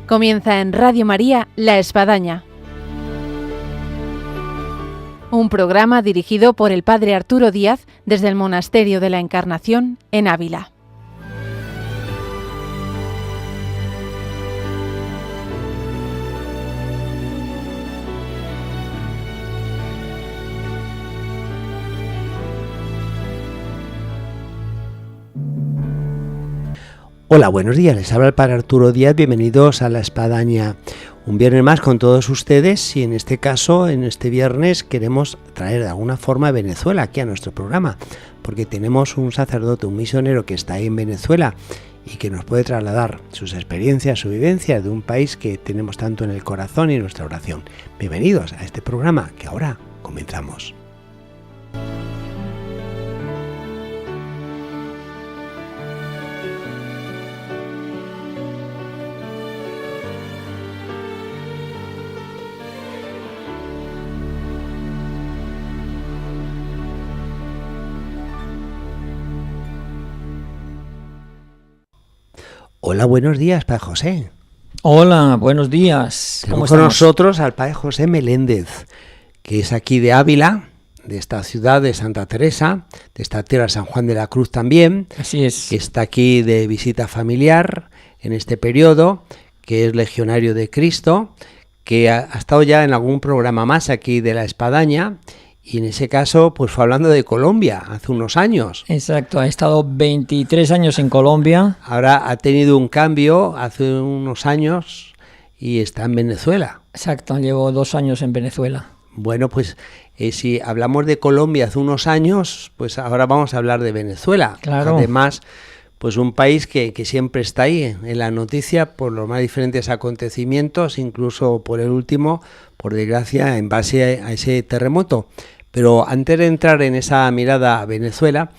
Comienza en Radio María La Espadaña, un programa dirigido por el Padre Arturo Díaz desde el Monasterio de la Encarnación en Ávila. Hola, buenos días, les habla el Padre Arturo Díaz, bienvenidos a La Espadaña, un viernes más con todos ustedes y en este caso, en este viernes queremos traer de alguna forma a Venezuela aquí a nuestro programa, porque tenemos un sacerdote, un misionero que está ahí en Venezuela y que nos puede trasladar sus experiencias, su vivencia de un país que tenemos tanto en el corazón y en nuestra oración. Bienvenidos a este programa que ahora comenzamos. Hola, buenos días, Padre José. Hola, buenos días. Tenemos con nosotros al Padre José Meléndez, que es aquí de Ávila, de esta ciudad de Santa Teresa, de esta tierra de San Juan de la Cruz también. Así es. Que está aquí de visita familiar en este periodo, que es legionario de Cristo, que ha estado ya en algún programa más aquí de La Espadaña. Y en ese caso, pues fue hablando de Colombia hace unos años. Exacto, ha estado 23 años en Colombia. Ahora ha tenido un cambio hace unos años y está en Venezuela. Exacto, llevo 2 años en Venezuela. Bueno, pues si hablamos de Colombia hace unos años, pues ahora vamos a hablar de Venezuela. Claro. Además, pues un país que siempre está ahí en la noticia por los más diferentes acontecimientos, incluso por el último, por desgracia, en base a ese terremoto. Pero antes de entrar en esa mirada a Venezuela,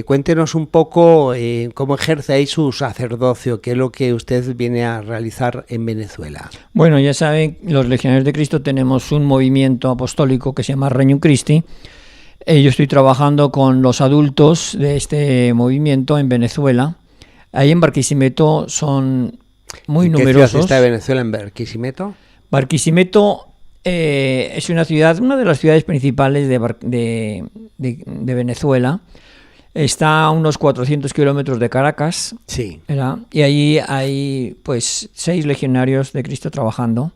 cuéntenos un poco cómo ejerce ahí su sacerdocio, qué es lo que usted viene a realizar en Venezuela. Bueno, ya saben, los Legionarios de Cristo tenemos un movimiento apostólico que se llama Regnum Christi. Yo estoy trabajando con los adultos de este movimiento en Venezuela. Ahí en Barquisimeto son muy numerosos. ¿Qué ciudad está de Venezuela, en Barquisimeto? Barquisimeto es una de las ciudades principales de Venezuela. Está a unos 400 kilómetros de Caracas. Sí. ¿Verdad? Y allí hay pues 6 legionarios de Cristo trabajando.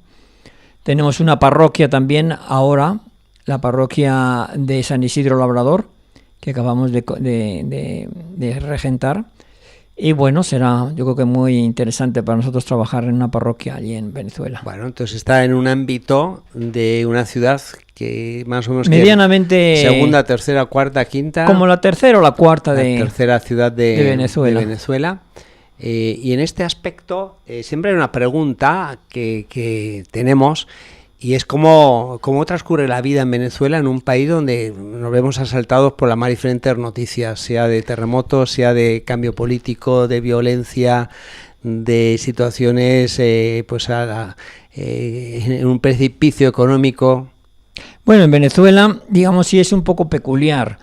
Tenemos una parroquia también ahora, la parroquia de San Isidro Labrador, que acabamos de regentar. Y bueno, será yo creo que muy interesante para nosotros trabajar en una parroquia allí en Venezuela. Bueno, entonces está en un ámbito de una ciudad que más o menos... Medianamente... segunda, tercera, cuarta, quinta... Como la tercera o la cuarta de... La tercera ciudad de Venezuela. Y en este aspecto siempre hay una pregunta que tenemos... Y es cómo transcurre la vida en Venezuela, en un país donde nos vemos asaltados por las más diferentes noticias, sea de terremotos, sea de cambio político, de violencia, de situaciones en un precipicio económico. Bueno, en Venezuela, digamos, sí es un poco peculiar.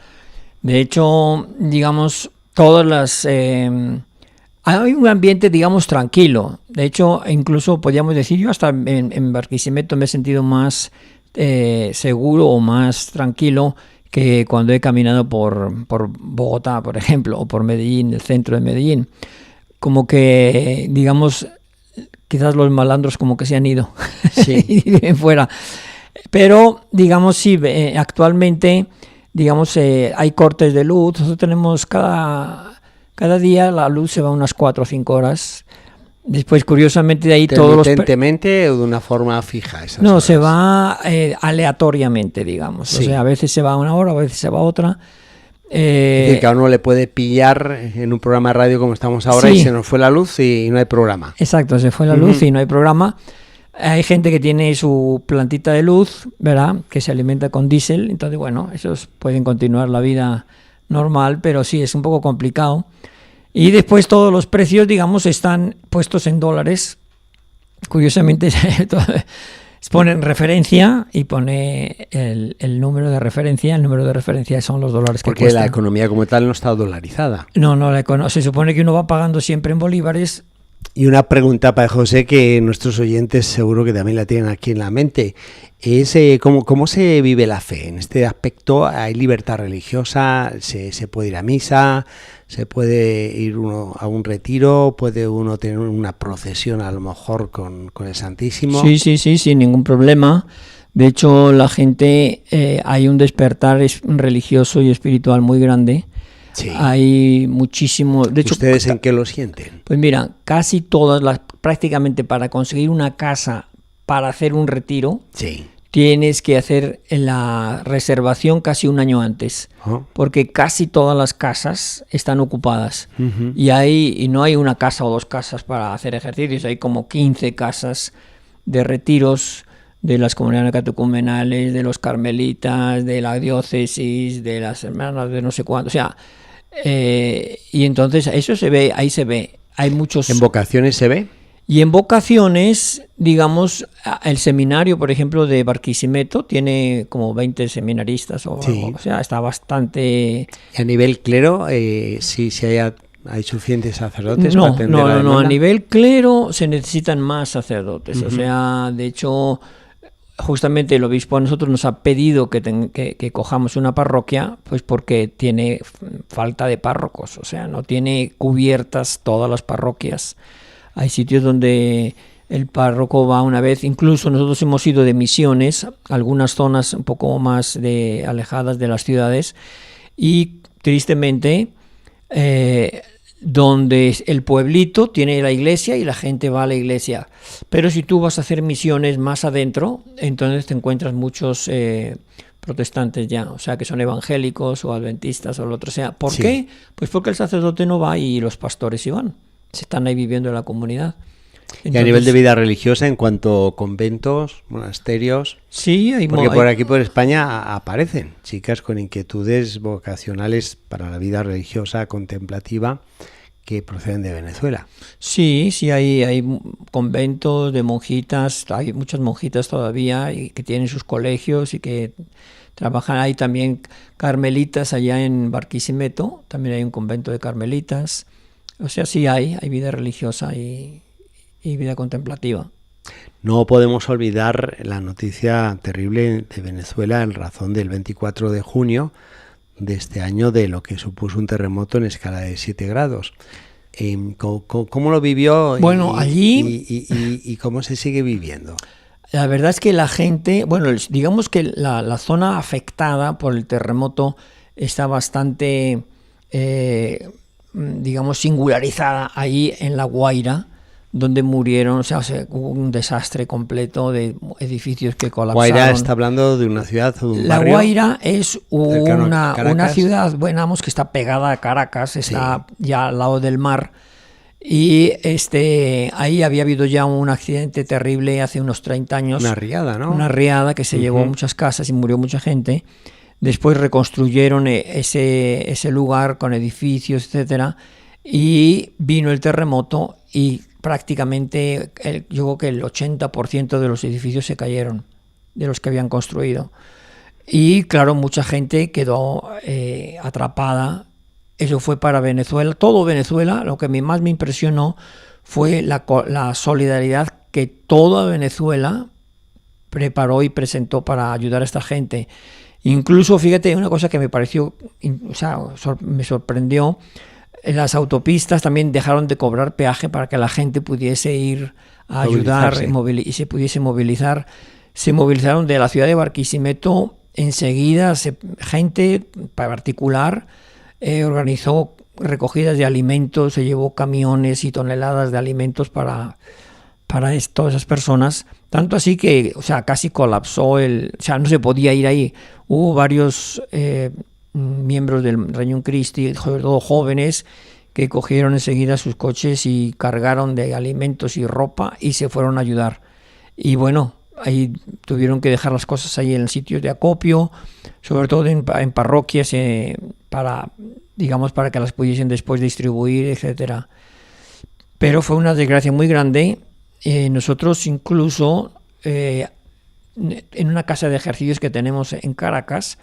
De hecho, digamos, todas las... hay un ambiente, digamos, tranquilo. De hecho, incluso podríamos decir, yo hasta en Barquisimeto me he sentido más seguro o más tranquilo que cuando he caminado por Bogotá, por ejemplo, o por Medellín, el centro de Medellín. Como que, digamos, quizás los malandros como que se han ido y viven fuera. Pero, digamos, sí, actualmente, digamos, hay cortes de luz. Nosotros tenemos cada día la luz se va unas 4 o 5 horas. Después, curiosamente, de ahí todos los... ¿Intermitentemente o de una forma fija? No, horas? Se va aleatoriamente, digamos. Sí. O sea, a veces se va una hora, a veces se va otra. Es decir, que a uno le puede pillar en un programa de radio como estamos ahora, sí, y se nos fue la luz y no hay programa. Exacto, se fue la luz y no hay programa. Hay gente que tiene su plantita de luz, ¿verdad?, que se alimenta con diésel. Entonces, bueno, esos pueden continuar la vida normal, pero sí, es un poco complicado. Y después todos los precios, digamos, están puestos en dólares. Curiosamente, ponen referencia y pone el número de referencia. El número de referencia son los dólares que cuestan. Porque la economía como tal no está dolarizada. No, se supone que uno va pagando siempre en bolívares Y una pregunta para José que nuestros oyentes seguro que también la tienen aquí en la mente, es ¿cómo se vive la fe? En este aspecto hay libertad religiosa, se puede ir a misa, se puede ir uno a un retiro, puede uno tener una procesión a lo mejor con el Santísimo. Sí, sin ningún problema. De hecho, la gente, hay un despertar religioso y espiritual muy grande. Sí. Hay muchísimo. De hecho, ¿ustedes en qué lo sienten? Pues mira, casi todas prácticamente para conseguir una casa para hacer un retiro, sí, tienes que hacer la reservación casi un año antes, porque casi todas las casas están ocupadas. Uh-huh. Y no hay una casa o dos casas para hacer ejercicios, hay como 15 casas de retiros de las comunidades catecumenales, de los carmelitas, de la diócesis, de las hermanas de no sé cuánto, o sea, y entonces eso se ve, ahí se ve, hay muchos... ¿En vocaciones se ve? Y en vocaciones, digamos, el seminario, por ejemplo, de Barquisimeto tiene como 20 seminaristas o algo, o sea, está bastante... ¿Y a nivel clero, si hay suficientes sacerdotes no, para atender la demanda? No, a nivel clero se necesitan más sacerdotes, uh-huh. O sea, de hecho... Justamente el obispo a nosotros nos ha pedido que cojamos una parroquia, pues porque tiene falta de párrocos, o sea, no tiene cubiertas todas las parroquias. Hay sitios donde el párroco va una vez, incluso nosotros hemos ido de misiones, algunas zonas un poco más alejadas de las ciudades, y tristemente... donde el pueblito tiene la iglesia y la gente va a la iglesia, pero si tú vas a hacer misiones más adentro, entonces te encuentras muchos protestantes ya, o sea, que son evangélicos o adventistas o lo otro. O sea, ¿por qué? Pues porque el sacerdote no va y los pastores sí van, se están ahí viviendo en la comunidad. Entonces, y a nivel de vida religiosa, en cuanto a conventos, monasterios, sí, porque por aquí por España aparecen chicas con inquietudes vocacionales para la vida religiosa contemplativa que proceden de Venezuela. Sí, hay conventos de monjitas, hay muchas monjitas todavía y que tienen sus colegios y que trabajan. Hay también carmelitas allá en Barquisimeto, también hay un convento de carmelitas. O sea, sí hay vida religiosa y vida contemplativa. No podemos olvidar la noticia terrible de Venezuela en razón del 24 de junio de este año, de lo que supuso un terremoto en escala de 7 grados. ¿Cómo lo vivió? Bueno, allí... ¿Y cómo se sigue viviendo? La verdad es que la gente, bueno, digamos que la zona afectada por el terremoto está bastante, digamos, singularizada ahí en La Guaira, donde murieron, o sea, hubo un desastre completo de edificios que colapsaron. ¿Guaira está hablando de una ciudad o de un barrio? La Guaira es una ciudad, bueno, que está pegada a Caracas, está ya al lado del mar, y ahí había habido ya un accidente terrible hace unos 30 años. Una riada, ¿no? Una riada que se llevó muchas casas y murió mucha gente. Después reconstruyeron ese lugar con edificios, etcétera, y vino el terremoto y prácticamente yo creo que el 80% de los edificios se cayeron, de los que habían construido. Y claro, mucha gente quedó atrapada. Eso fue para Venezuela, todo Venezuela. Lo que más me impresionó fue la solidaridad que toda Venezuela preparó y presentó para ayudar a esta gente. Incluso, fíjate, una cosa que me pareció, o sea, me sorprendió. En las autopistas también dejaron de cobrar peaje para que la gente pudiese ir a ayudar y se pudiese movilizar. Se movilizaron de la ciudad de Barquisimeto enseguida, gente particular organizó recogidas de alimentos, se llevó camiones y toneladas de alimentos para todas esas personas. Tanto así que, o sea, casi colapsó o sea, no se podía ir ahí. Hubo varios... miembros del Regnum Christi, sobre todo jóvenes, que cogieron enseguida sus coches y cargaron de alimentos y ropa y se fueron a ayudar. Y bueno, ahí tuvieron que dejar las cosas ahí en el sitio de acopio, sobre todo en parroquias, para que las pudiesen después distribuir, etcétera. Pero fue una desgracia muy grande. Nosotros incluso en una casa de ejercicios que tenemos en Caracas,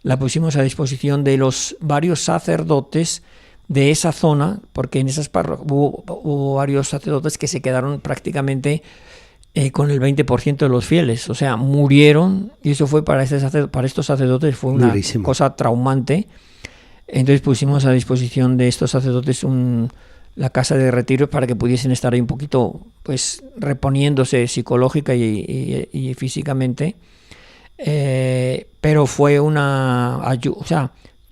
la pusimos a disposición de los varios sacerdotes de esa zona, porque en esas parroquias hubo varios sacerdotes que se quedaron prácticamente con el 20% de los fieles, o sea, murieron, y eso fue para estos sacerdotes fue una durísimo, cosa traumante. Entonces pusimos a disposición de estos sacerdotes la casa de retiro para que pudiesen estar ahí un poquito, pues, reponiéndose psicológica y físicamente. Pero fue una ayuda, o sea,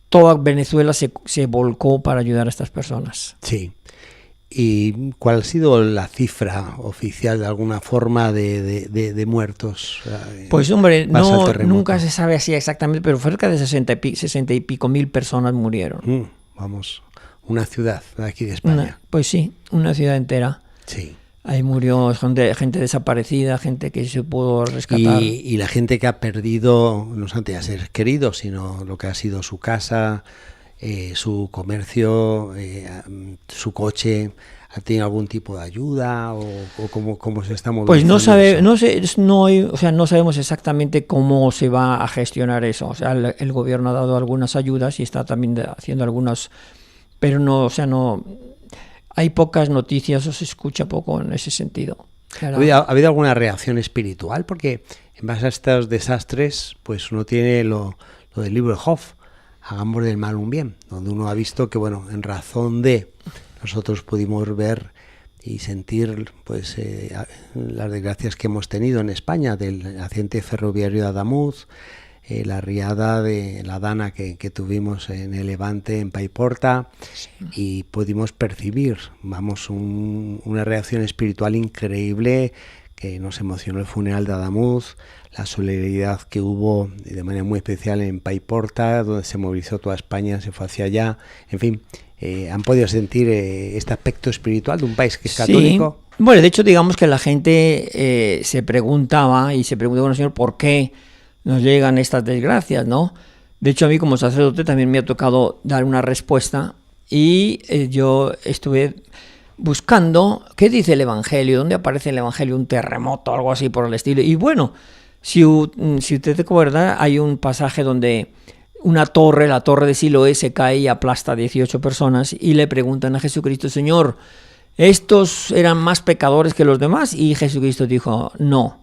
toda Venezuela se volcó para ayudar a estas personas. Sí. ¿Y cuál ha sido la cifra oficial de alguna forma de muertos? Pues hombre, nunca se sabe así exactamente, pero cerca de 60 y pico mil personas murieron. Vamos, una ciudad de aquí de España. Pues sí, una ciudad entera. Sí. Ahí murió gente desaparecida, gente que se pudo rescatar. Y la gente que ha perdido, no solamente a seres queridos, sino lo que ha sido su casa, su comercio, su coche, ¿ha tenido algún tipo de ayuda o cómo se está moviendo? Pues no sabemos exactamente cómo se va a gestionar eso. O sea, el gobierno ha dado algunas ayudas y está también haciendo algunas, pero no, o sea, no hay pocas noticias o se escucha poco en ese sentido. ¿Ha habido alguna reacción espiritual? Porque en base a estos desastres, pues uno tiene lo del libro de Job, hagamos del mal un bien, donde uno ha visto que, bueno, en razón de nosotros pudimos ver y sentir pues las desgracias que hemos tenido en España, del accidente ferroviario de Adamuz, la riada de la Dana que tuvimos en el Levante, en Paiporta, sí. Y pudimos percibir, una reacción espiritual increíble, que nos emocionó el funeral de Adamuz, la solidaridad que hubo de manera muy especial en Paiporta, donde se movilizó toda España, se fue hacia allá, en fin, ¿han podido sentir este aspecto espiritual de un país que es católico? Sí. Bueno, de hecho, digamos que la gente se preguntaba, bueno, Señor, ¿por qué nos llegan estas desgracias, no? De hecho, a mí como sacerdote también me ha tocado dar una respuesta y yo estuve buscando qué dice el Evangelio, dónde aparece el Evangelio, un terremoto, algo así por el estilo. Y bueno, si usted recuerda, hay un pasaje donde la torre de Siloé se cae y aplasta a 18 personas y le preguntan a Jesucristo, Señor, ¿estos eran más pecadores que los demás? Y Jesucristo dijo, no.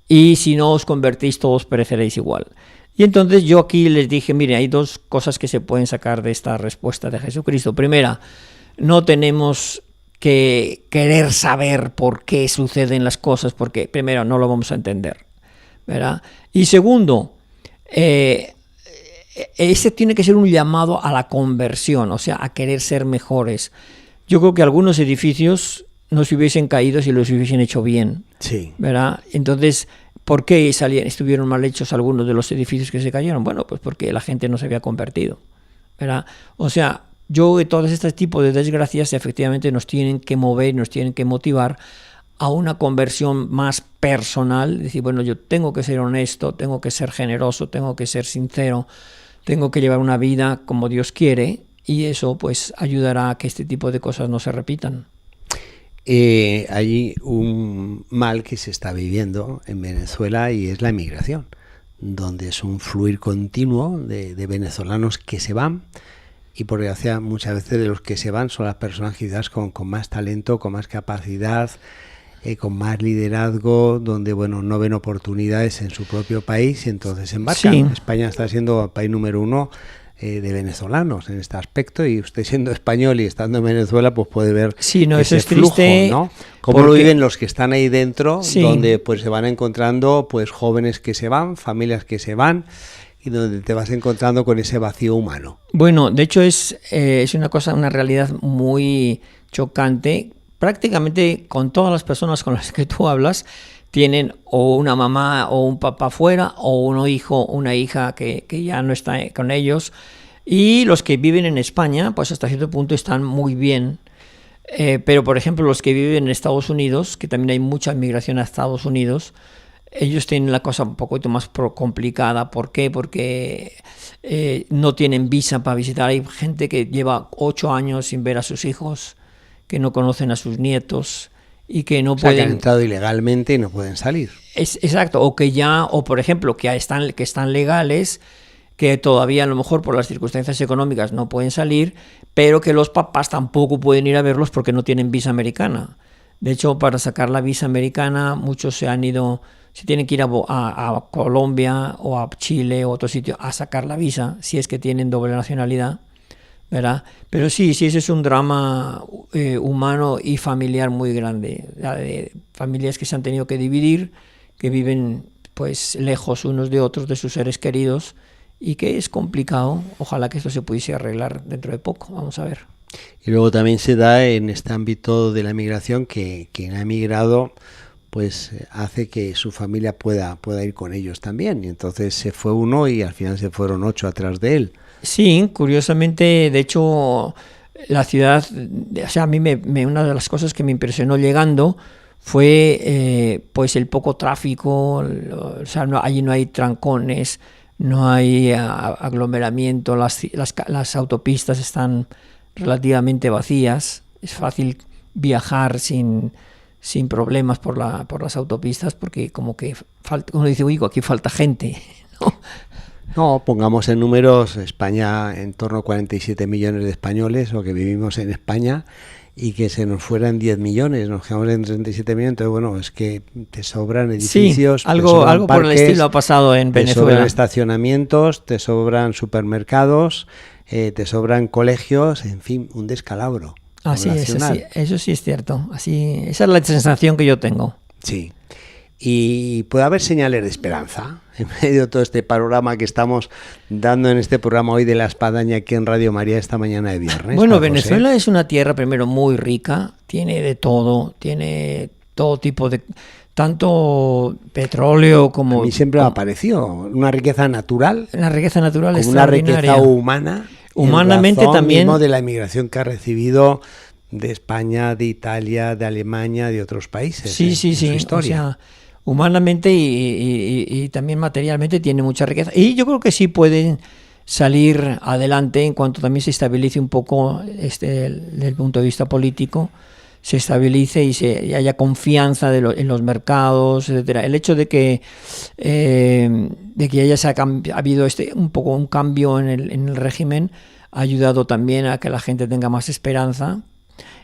Y si no os convertís, todos pereceréis igual. Y entonces yo aquí les dije, mire, hay dos cosas que se pueden sacar de esta respuesta de Jesucristo. Primera, no tenemos que querer saber por qué suceden las cosas, porque primero no lo vamos a entender, ¿verdad? Y segundo, ese tiene que ser un llamado a la conversión, o sea, a querer ser mejores. Yo creo que algunos edificios no se hubiesen caído si los hubiesen hecho bien, sí, ¿verdad? Entonces, ¿por qué estuvieron mal hechos algunos de los edificios que se cayeron? Bueno, pues porque la gente no se había convertido, ¿verdad? O sea, todos estos tipos de desgracias efectivamente nos tienen que mover, nos tienen que motivar a una conversión más personal, decir, bueno, yo tengo que ser honesto, tengo que ser generoso, tengo que ser sincero, tengo que llevar una vida como Dios quiere, y eso pues ayudará a que este tipo de cosas no se repitan. Hay un mal que se está viviendo en Venezuela y es la emigración, donde es un fluir continuo de venezolanos que se van, y por desgracia muchas veces de los que se van son las personas quizás con más talento, con más capacidad, con más liderazgo, donde bueno no ven oportunidades en su propio país y entonces se embarcan. Sí. España está siendo el país número 1 de venezolanos en este aspecto, y usted siendo español y estando en Venezuela pues puede ver ese flujo, triste, ¿no? Cómo lo viven los que están ahí dentro, sí, donde pues se van encontrando pues jóvenes que se van, familias que se van, y donde te vas encontrando con ese vacío humano. Bueno, de hecho es una realidad muy chocante. Prácticamente con todas las personas con las que tú hablas tienen o una mamá o un papá fuera, o un hijo, una hija que ya no está con ellos, y los que viven en España pues hasta cierto punto están muy bien, pero por ejemplo los que viven en Estados Unidos, que también hay mucha migración a Estados Unidos, ellos tienen la cosa un poquito más complicada. ¿Por qué? Porque no tienen visa para visitar. Hay gente que lleva 8 años sin ver a sus hijos, que no conocen a sus nietos y que no pueden... que han entrado ilegalmente y no pueden salir. Exacto, o por ejemplo, que están legales que todavía a lo mejor por las circunstancias económicas no pueden salir, pero que los papás tampoco pueden ir a verlos porque no tienen visa americana. De hecho, para sacar la visa americana, muchos se tienen que ir a Colombia o a Chile o a otro sitio a sacar la visa, si es que tienen doble nacionalidad, ¿verdad? Pero sí, ese es un drama humano y familiar muy grande, de familias que se han tenido que dividir, que viven pues lejos unos de otros, de sus seres queridos, y que es complicado. Ojalá que esto se pudiese arreglar dentro de poco, vamos a ver. Y luego también se da en este ámbito de la migración que quien ha emigrado pues hace que su familia pueda ir con ellos también, y entonces se fue uno y al final se fueron 8 atrás de él. Sí, curiosamente, de hecho, la ciudad, o sea, a mí una de las cosas que me impresionó llegando fue pues el poco tráfico, o sea, allí no hay trancones, no hay aglomeramiento, las autopistas están relativamente vacías, es fácil viajar sin problemas por las autopistas, porque como que uno dice, uy, aquí falta gente, ¿no? No, pongamos en números, España en torno a 47 millones de españoles, o que vivimos en España, y que se nos fueran 10 millones, nos quedamos en 37 millones, entonces bueno, es que te sobran edificios, sí, algo parques, por el estilo ha pasado en Venezuela. Te sobran estacionamientos, te sobran supermercados, te sobran colegios, en fin, un descalabro. Así es, eso sí es cierto, esa es la sensación que yo tengo. Sí. Y puede haber señales de esperanza en medio de todo este panorama que estamos dando en este programa hoy de La Espadaña aquí en Radio María esta mañana de viernes. Bueno, Venezuela es una tierra primero muy rica, tiene de todo, tiene todo tipo de, tanto petróleo como... A mí siempre me ha parecido una riqueza natural. Una riqueza natural extraordinaria. Una riqueza humana. Humanamente también. Mismo de la inmigración que ha recibido de España, de Italia, de Alemania, de otros países. Sí. Su historia. O sea, humanamente y también materialmente tiene mucha riqueza. Y yo creo que sí pueden salir adelante en cuanto también se estabilice un poco desde el punto de vista político, se estabilice y haya confianza en los mercados, etcétera. El hecho de que ha habido un poco un cambio en el régimen ha ayudado también a que la gente tenga más esperanza.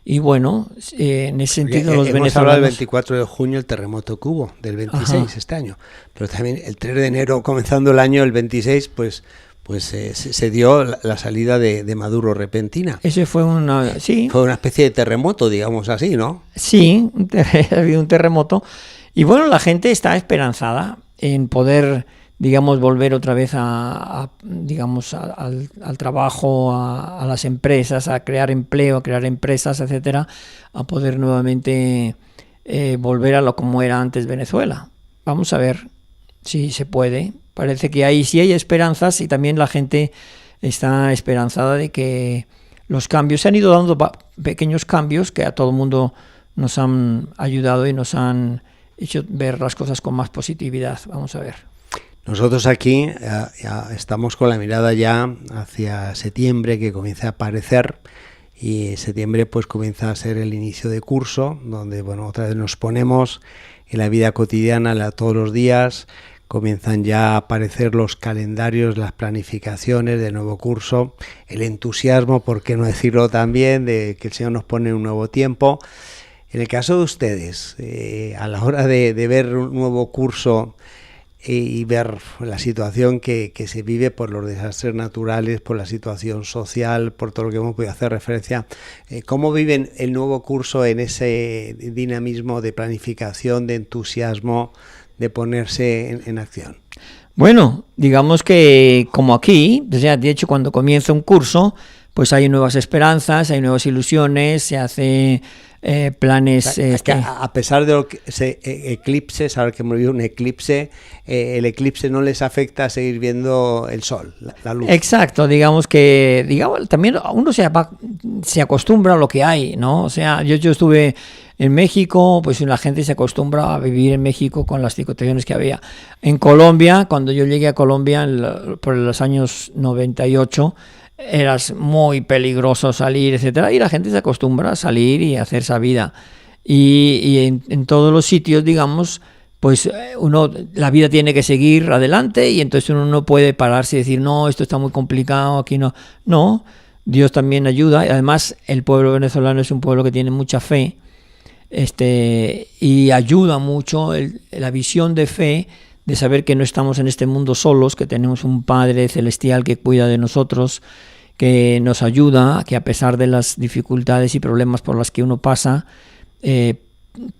Y bueno, en ese sentido los venezolanos... Hemos hablado del 24 de junio, el terremoto que hubo, del 26 este año, pero también el 3 de enero, comenzando el año, el 26, pues se dio la salida de Maduro repentina. Ese fue Fue una especie de terremoto, digamos así, ¿no? Sí, ha habido un terremoto. Y bueno, la gente está esperanzada en poder, digamos, volver otra vez al trabajo, a las empresas, a crear empleo, a crear empresas, etcétera, a poder nuevamente volver a lo como era antes Venezuela. Vamos a ver si se puede. Parece que sí hay esperanzas, y también la gente está esperanzada de que los cambios, se han ido dando pequeños cambios que a todo el mundo nos han ayudado y nos han hecho ver las cosas con más positividad. Vamos a ver. Nosotros aquí ya estamos con la mirada ya hacia septiembre, que comienza a aparecer, y septiembre pues comienza a ser el inicio de curso, donde bueno, otra vez nos ponemos en la vida cotidiana todos los días. Comienzan ya a aparecer los calendarios, las planificaciones del nuevo curso, el entusiasmo, por qué no decirlo también, de que el Señor nos pone un nuevo tiempo. En el caso de ustedes, a la hora de ver un nuevo curso y ver la situación que se vive por los desastres naturales, por la situación social, por todo lo que hemos podido hacer referencia, ¿cómo viven el nuevo curso en ese dinamismo de planificación, de entusiasmo, de ponerse en acción? Bueno, digamos que como aquí, o sea, de hecho cuando comienza un curso, pues hay nuevas esperanzas, hay nuevas ilusiones, se hace planes... A pesar de lo que eclipses, ahora que hemos vivido un eclipse, el eclipse no les afecta a seguir viendo el sol, la luz. Exacto, digamos también uno se acostumbra a lo que hay, ¿no? O sea, yo estuve en México, pues la gente se acostumbra a vivir en México con las situaciones que había. En Colombia, cuando yo llegué a Colombia por los años 98, eras muy peligroso salir, etcétera, y la gente se acostumbra a salir y a hacer esa vida. Y en todos los sitios, digamos, pues la vida tiene que seguir adelante y entonces uno no puede pararse y decir, no, esto está muy complicado, aquí no. No, Dios también ayuda. Además, el pueblo venezolano es un pueblo que tiene mucha fe, y ayuda mucho la visión de fe, de saber que no estamos en este mundo solos, que tenemos un Padre celestial que cuida de nosotros, que nos ayuda, que a pesar de las dificultades y problemas por las que uno pasa,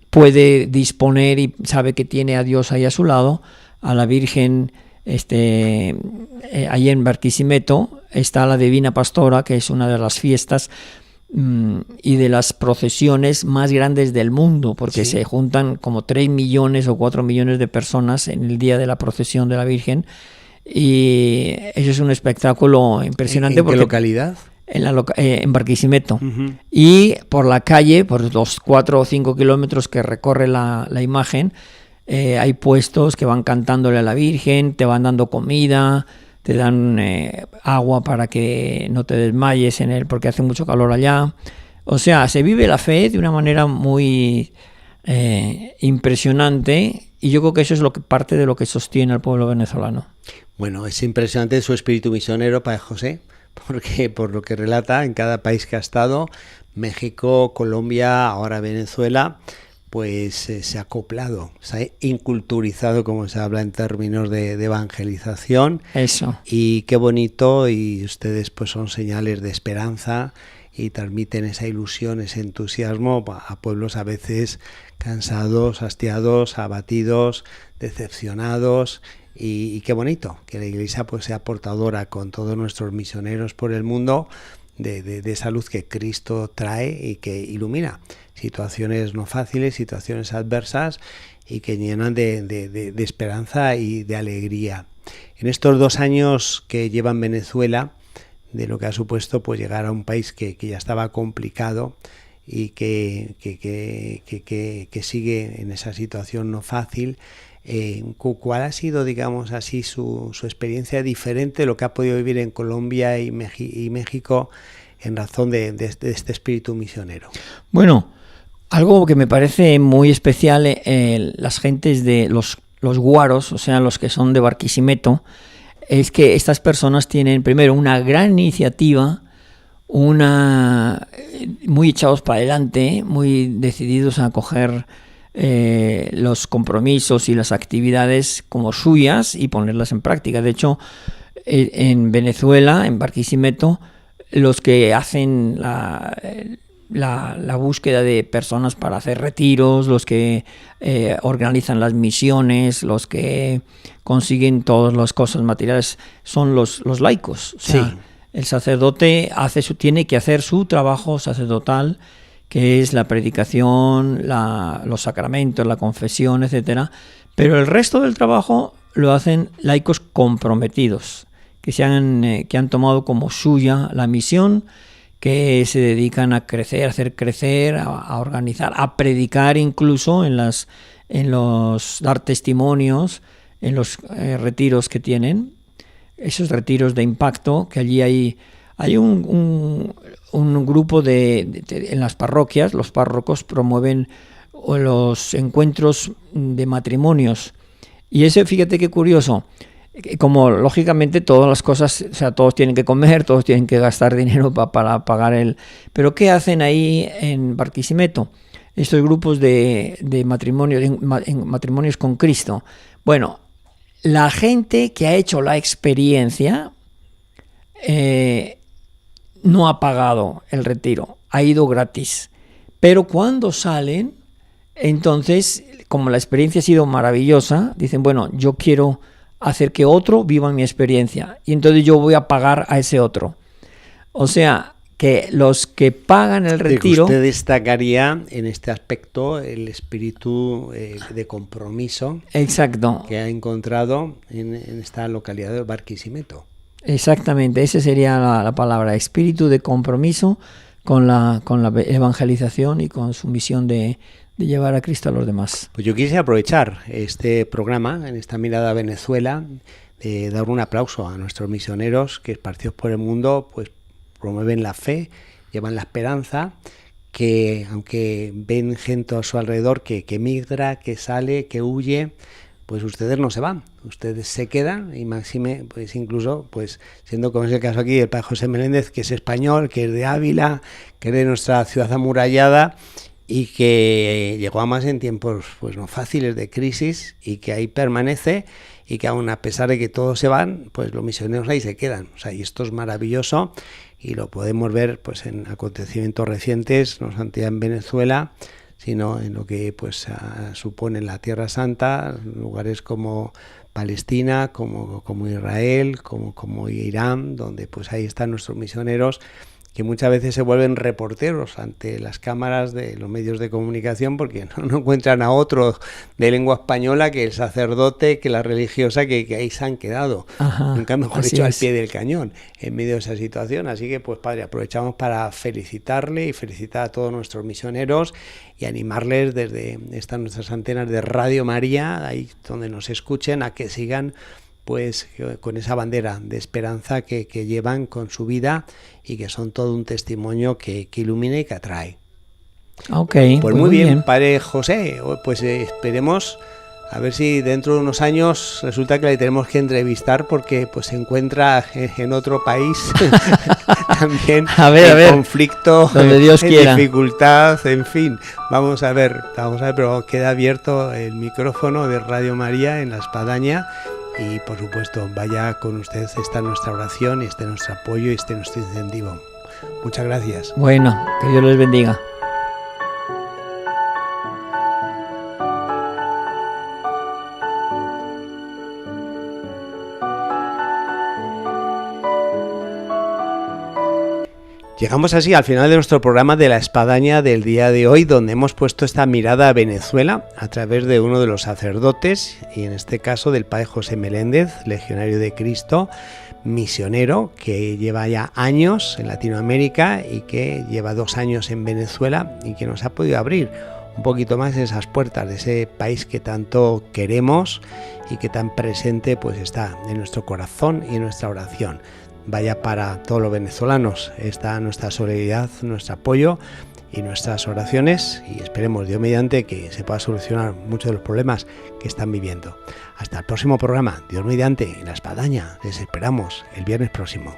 puede disponer y sabe que tiene a Dios ahí a su lado, a la Virgen. Ahí en Barquisimeto está la Divina Pastora, que es una de las fiestas y de las procesiones más grandes del mundo, porque se juntan como 3 millones o 4 millones de personas en el día de la procesión de la Virgen, y eso es un espectáculo impresionante. ¿En qué localidad? En Barquisimeto. Uh-huh. Y por la calle, por los 4 o 5 kilómetros que recorre la imagen, hay puestos que van cantándole a la Virgen, te van dando comida, te dan agua para que no te desmayes porque hace mucho calor allá. O sea, se vive la fe de una manera muy impresionante, y yo creo que eso es parte de lo que sostiene al pueblo venezolano. Bueno, es impresionante su espíritu misionero, Padre José, porque por lo que relata, en cada país que ha estado, México, Colombia, ahora Venezuela, pues se ha acoplado, se ha inculturizado, como se habla en términos de evangelización. Eso. Y qué bonito, y ustedes pues son señales de esperanza y transmiten esa ilusión, ese entusiasmo a pueblos a veces cansados, hastiados, abatidos, decepcionados. Y qué bonito que la Iglesia pues sea portadora con todos nuestros misioneros por el mundo de esa luz que Cristo trae y que ilumina situaciones no fáciles, situaciones adversas, y que llenan de esperanza y de alegría. En estos 2 años que lleva en Venezuela, de lo que ha supuesto pues llegar a un país que ya estaba complicado y que sigue en esa situación no fácil, ¿cuál ha sido, digamos así, su experiencia diferente de lo que ha podido vivir en Colombia y México en razón de este espíritu misionero? Bueno, algo que me parece muy especial, las gentes de los guaros, o sea, los que son de Barquisimeto, es que estas personas tienen primero una gran iniciativa, muy echados para adelante, muy decididos a coger los compromisos y las actividades como suyas y ponerlas en práctica. De hecho, en Venezuela, en Barquisimeto, los que hacen la búsqueda de personas para hacer retiros, los que organizan las misiones, los que consiguen todas las cosas materiales, son los laicos. O sea, sí. El sacerdote tiene que hacer su trabajo sacerdotal, que es la predicación, los sacramentos, la confesión, etcétera. Pero el resto del trabajo lo hacen laicos comprometidos, que han tomado como suya la misión, que se dedican a crecer, a hacer crecer, a organizar, a predicar incluso dar testimonios en los retiros que tienen, esos retiros de impacto, que allí hay un grupo en las parroquias. Los párrocos promueven los encuentros de matrimonios, y fíjate qué curioso, como lógicamente todas las cosas, o sea, todos tienen que comer, todos tienen que gastar dinero para pagar pero ¿qué hacen ahí en Barquisimeto? Estos grupos de matrimonios, en matrimonios con Cristo. Bueno, la gente que ha hecho la experiencia no ha pagado el retiro, ha ido gratis. Pero cuando salen, entonces, como la experiencia ha sido maravillosa, dicen, bueno, yo quiero hacer que otro viva mi experiencia, y entonces yo voy a pagar a ese otro. O sea, que los que pagan el retiro... Usted destacaría en este aspecto el espíritu de compromiso. Exacto. Que ha encontrado en esta localidad de Barquisimeto. Exactamente, esa sería la palabra, espíritu de compromiso con la evangelización y con su misión de llevar a Cristo a los demás. Pues yo quise aprovechar este programa, en esta mirada a Venezuela, de dar un aplauso a nuestros misioneros que, esparcidos por el mundo, pues promueven la fe, llevan la esperanza, que aunque ven gente a su alrededor que migra, que sale, que huye, pues ustedes no se van, ustedes se quedan, y máxime, pues incluso, pues siendo como es el caso aquí del padre José Meléndez, que es español, que es de Ávila, que es de nuestra ciudad amurallada, y que llegó a más en tiempos pues no fáciles de crisis, y que ahí permanece, y que aún a pesar de que todos se van, pues los misioneros ahí se quedan. O sea, y esto es maravilloso, y lo podemos ver pues en acontecimientos recientes, no solamente en Venezuela, sino en lo que pues supone la Tierra Santa, lugares como Palestina, como Israel, como Irán, donde pues ahí están nuestros misioneros, que muchas veces se vuelven reporteros ante las cámaras de los medios de comunicación, porque no encuentran a otro de lengua española que el sacerdote, que la religiosa, que ahí se han quedado. Ajá, Nunca mejor dicho, al pie del cañón, en medio de esa situación. Así que, pues padre, aprovechamos para felicitarle y felicitar a todos nuestros misioneros y animarles desde estas nuestras antenas de Radio María, ahí donde nos escuchen, a que sigan pues con esa bandera de esperanza que llevan con su vida, y que son todo un testimonio que ilumina y que atrae. Ok, pues muy bien, padre José, pues esperemos a ver si dentro de unos años resulta que le tenemos que entrevistar, porque pues se encuentra en otro país también en conflicto, donde Dios quiera, dificultad, en fin, vamos a ver, pero queda abierto el micrófono de Radio María en La Espadaña. Y por supuesto, vaya con usted, está nuestra oración, y este nuestro apoyo, y este nuestro incentivo. Muchas gracias. Bueno, que Dios les bendiga. Llegamos así al final de nuestro programa de La Espadaña del día de hoy, donde hemos puesto esta mirada a Venezuela a través de uno de los sacerdotes, y en este caso del padre José Meléndez, legionario de Cristo, misionero, que lleva ya años en Latinoamérica y que lleva 2 años en Venezuela, y que nos ha podido abrir un poquito más esas puertas de ese país que tanto queremos y que tan presente pues está en nuestro corazón y en nuestra oración. Vaya para todos los venezolanos está nuestra solidaridad, nuestro apoyo y nuestras oraciones, y esperemos, Dios mediante, que se pueda solucionar muchos de los problemas que están viviendo. Hasta el próximo programa, Dios mediante, en La Espadaña. Les esperamos el viernes próximo.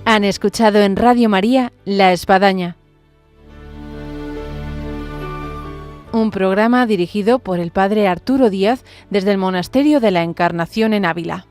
Han escuchado en Radio María La Espadaña, un programa dirigido por el padre Arturo Díaz desde el Monasterio de la Encarnación en Ávila.